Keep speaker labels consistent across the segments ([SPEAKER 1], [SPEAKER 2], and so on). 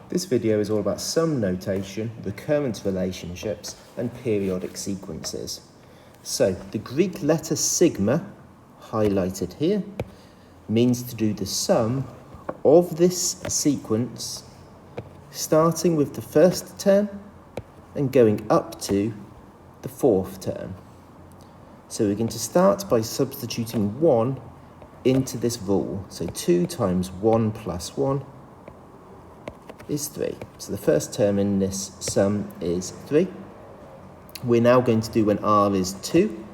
[SPEAKER 1] This video is all about sum notation, recurrence relationships, and periodic sequences. So, the Greek letter sigma, highlighted here, means to do the sum of this sequence, starting with the first term and going up to the fourth term. So we're going to start by substituting 1 into this rule. So 2 times 1 plus 1 is 3. So the first term in this sum is 3. We're now going to do when r is 2.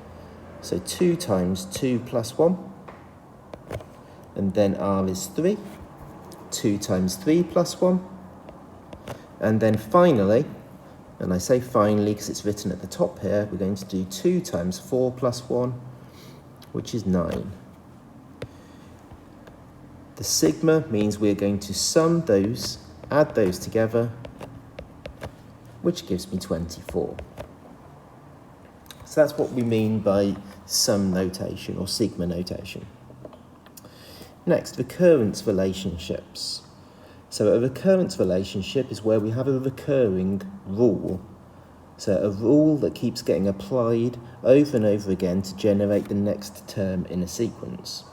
[SPEAKER 1] So 2 times 2 plus 1. And then r is 3. 2 times 3 plus 1. And then finally, and I say finally because it's written at the top here, we're going to do 2 times 4 plus 1, which is 9. The sigma means we're going to sum those, add those together, which gives me 24. So that's what we mean by sum notation or sigma notation. Next, recurrence relationships. So a recurrence relationship is where we have a recurring rule. So a rule that keeps getting applied over and over again to generate the next term in a sequence.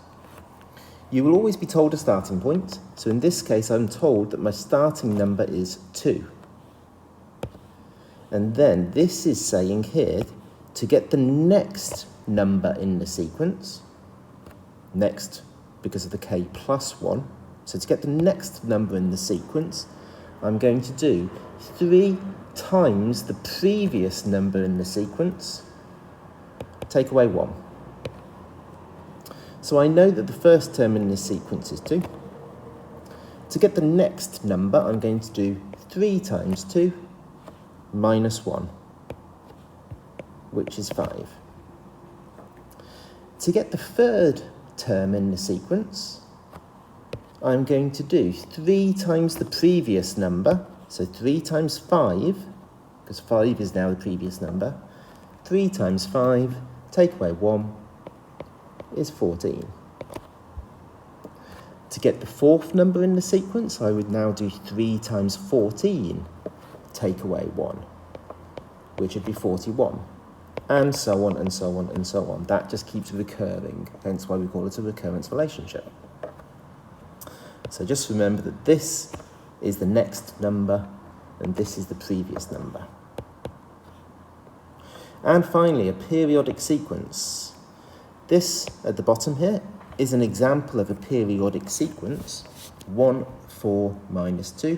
[SPEAKER 1] You will always be told a starting point. So in this case, I'm told that my starting number is 2. And then this is saying here, to get the next number in the sequence, next because of the k plus 1, so to get the next number in the sequence, I'm going to do 3 times the previous number in the sequence, take away 1. So I know that the first term in this sequence is 2. To get the next number, I'm going to do 3 times 2 minus 1, which is 5. To get the third term in the sequence, I'm going to do 3 times the previous number, so 3 times 5, because 5 is now the previous number. 3 times 5, take away 1, is 14. To get the fourth number in the sequence, I would now do 3 times 14, take away 1, which would be 41. And so on and so on and so on. That just keeps recurring, hence why we call it a recurrence relationship. So just remember that this is the next number and this is the previous number. And finally, a periodic sequence. This at the bottom here is an example of a periodic sequence. 1, 4, minus 2,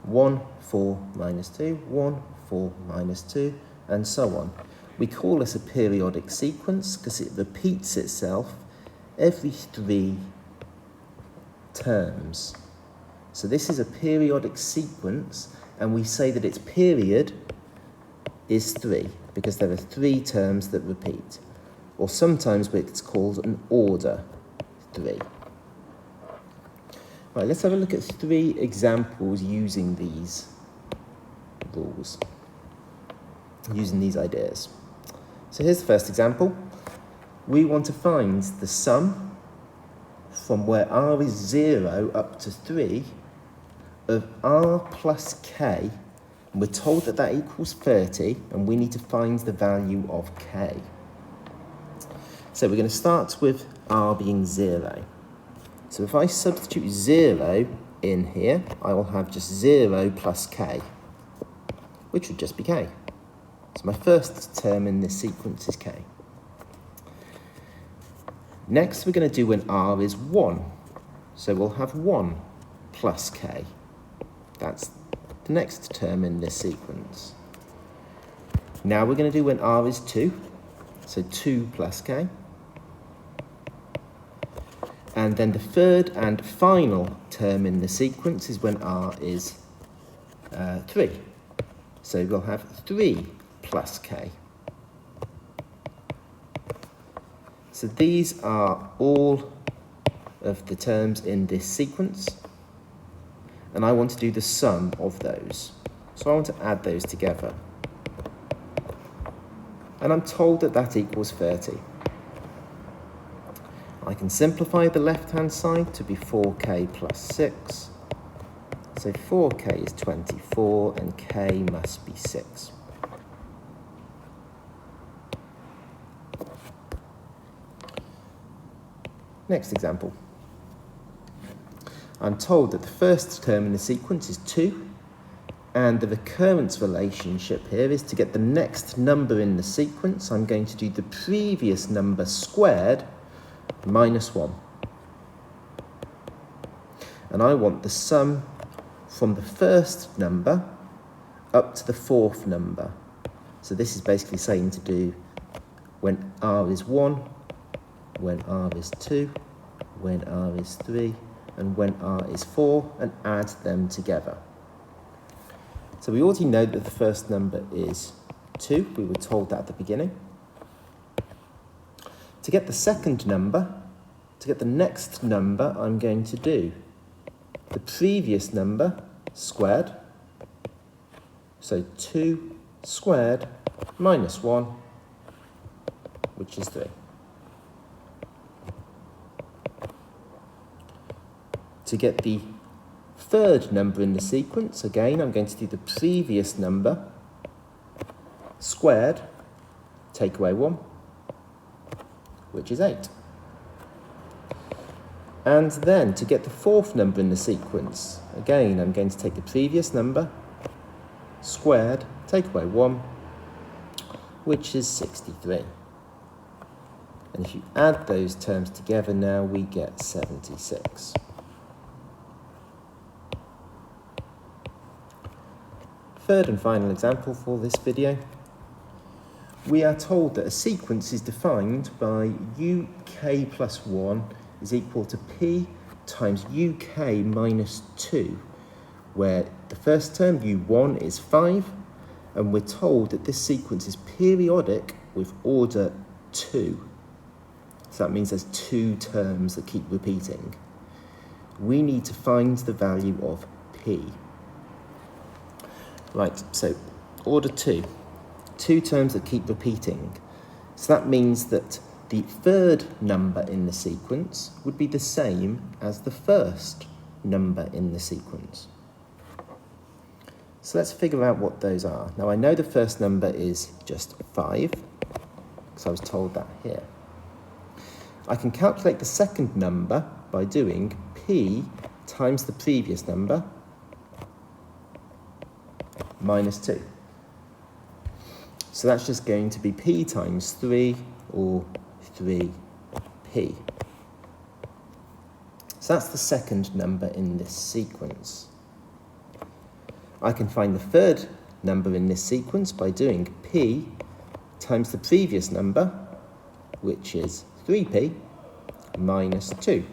[SPEAKER 1] 1, 4, minus 2, 1, 4, minus 2, and so on. We call this a periodic sequence because it repeats itself every 3 terms. So this is a periodic sequence, and we say that its period is 3 because there are 3 terms that repeat. Or sometimes it's called an order 3. Right, let's have a look at 3 examples using these rules, using these ideas. So here's the first example. We want to find the sum from where r is 0 up to 3 of r plus k. And we're told that that equals 30, and we need to find the value of k. So we're going to start with r being 0. So if I substitute 0 in here, I will have just 0 plus k, which would just be k. So my first term in this sequence is k. Next, we're going to do when r is 1. So we'll have 1 plus k. That's the next term in this sequence. Now we're going to do when r is 2. So 2 plus k. And then the third and final term in the sequence is when r is 3. So we'll have 3 plus k. So these are all of the terms in this sequence, and I want to do the sum of those. So I want to add those together. And I'm told that that equals 30. I can simplify the left-hand side to be 4k plus 6 So 4k is 24 and k must be 6. Next example. I'm told that the first term in the sequence is 2, and the recurrence relationship here is to get the next number in the sequence, I'm going to do the previous number squared minus 1. And I want the sum from the first number up to the fourth number. So this is basically saying to do when r is 1, when r is 2, when r is 3, and when r is 4, and add them together. So we already know that the first number is 2. We were told that at the beginning. To get the second number, to get the next number, I'm going to do the previous number squared. So 2 squared minus 1, which is 3. To get the third number in the sequence, again, I'm going to do the previous number squared, take away 1, which is 8. And then to get the fourth number in the sequence, again, I'm going to take the previous number squared, take away 1, which is 63. And if you add those terms together now, we get 76. Third and final example for this video. We are told that a sequence is defined by uk plus 1 is equal to p times uk minus 2, where the first term, u1, is 5, and we're told that this sequence is periodic with order 2. So that means there's 2 terms that keep repeating. We need to find the value of p. Right, so order 2, 2 terms that keep repeating. So that means that the third number in the sequence would be the same as the first number in the sequence. So let's figure out what those are. Now I know the first number is just 5, because I was told that here. I can calculate the second number by doing p times the previous number minus 2. So that's just going to be p times 3, or 3p. So that's the second number in this sequence. I can find the third number in this sequence by doing p times the previous number, which is 3p, minus 2,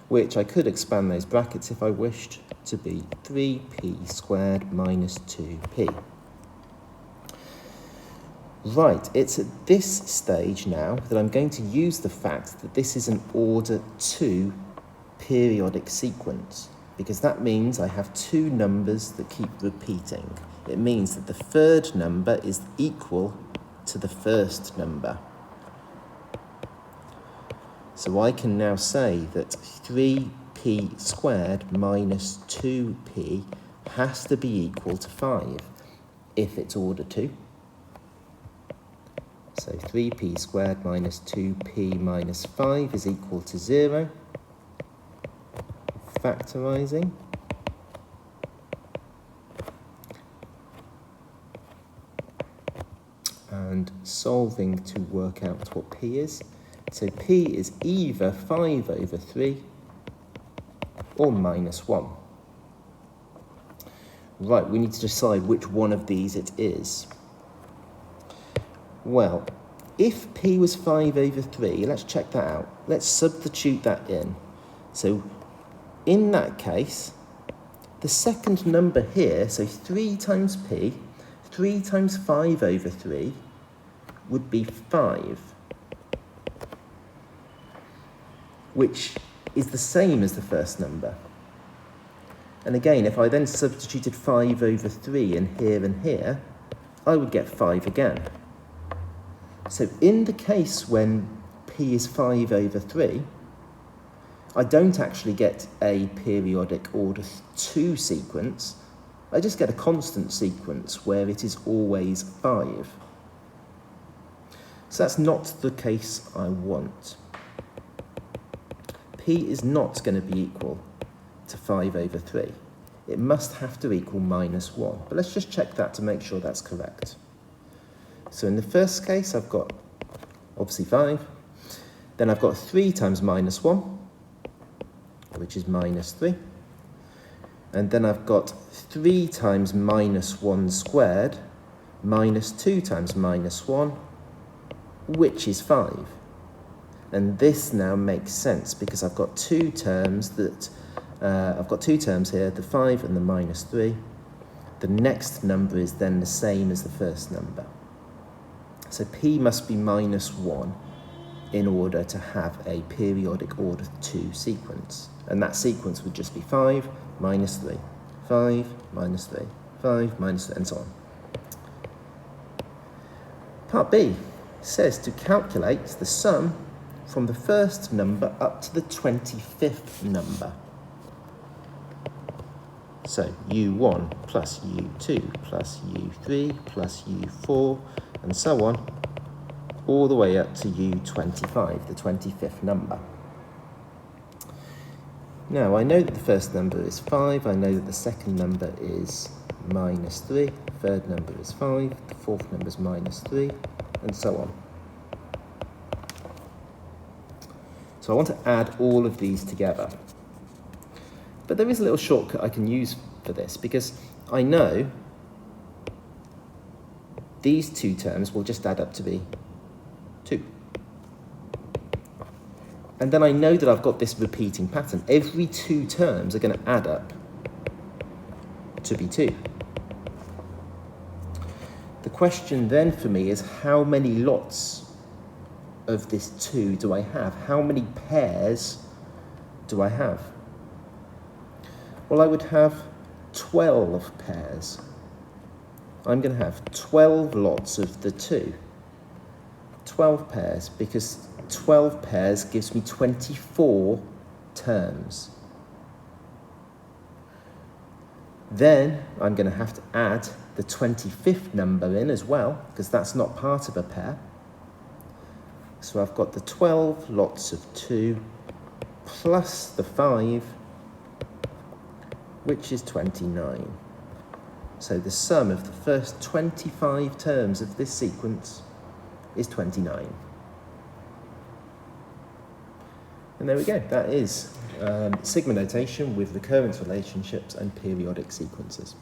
[SPEAKER 1] which I could expand those brackets if I wished to be 3p squared minus 2p. Right, it's at this stage now that I'm going to use the fact that this is an order 2 periodic sequence, because that means I have 2 numbers that keep repeating. It means that the third number is equal to the first number. So I can now say that 3p squared minus 2p has to be equal to 5 if it's order 2. So 3p squared minus 2p minus 5 is equal to 0. Factorising. And solving to work out what p is. So p is either 5 over 3 or minus 1. Right, we need to decide which one of these it is. Well, if p was 5 over 3, let's check that out. Let's substitute that in. So in that case, the second number here, so 3 times p, 3 times 5 over 3, would be 5, which is the same as the first number. And again, if I then substituted 5 over 3 in here and here, I would get 5 again. So in the case when p is 5 over 3, I don't actually get a periodic order 2 sequence. I just get a constant sequence where it is always 5. So that's not the case I want. P is not going to be equal to 5 over 3. It must have to equal minus 1. But let's just check that to make sure that's correct. So in the first case, I've got obviously 5. Then I've got 3 times minus 1, which is minus 3. And then I've got 3 times minus 1 squared minus 2 times minus 1, which is 5. And this now makes sense because I've got two terms here, the 5 and the minus 3. The next number is then the same as the first number. So P must be minus 1 in order to have a periodic order 2 sequence. And that sequence would just be 5, minus 3, 5, minus 3, 5, minus 3, and so on. Part B says to calculate the sum from the first number up to the 25th number. So U1 plus U2 plus U3 plus U4 and so on, all the way up to U25, the 25th number. Now, I know that the first number is 5, I know that the second number is minus 3, the third number is 5, the fourth number is minus 3, and so on. So I want to add all of these together. But there is a little shortcut I can use for this, because I know these two terms will just add up to be 2. And then I know that I've got this repeating pattern. Every 2 terms are going to add up to be 2. The question then for me is, how many lots of this 2 do I have? How many pairs do I have? Well, I would have 12 pairs. I'm going to have 12 lots of the 2. 12 pairs, because 12 pairs gives me 24 terms. Then I'm going to have to add the 25th number in as well, because that's not part of a pair. So I've got the 12 lots of 2 plus the 5, which is 29. So the sum of the first 25 terms of this sequence is 29. And there we go. That is sigma notation with recurrence relationships and periodic sequences.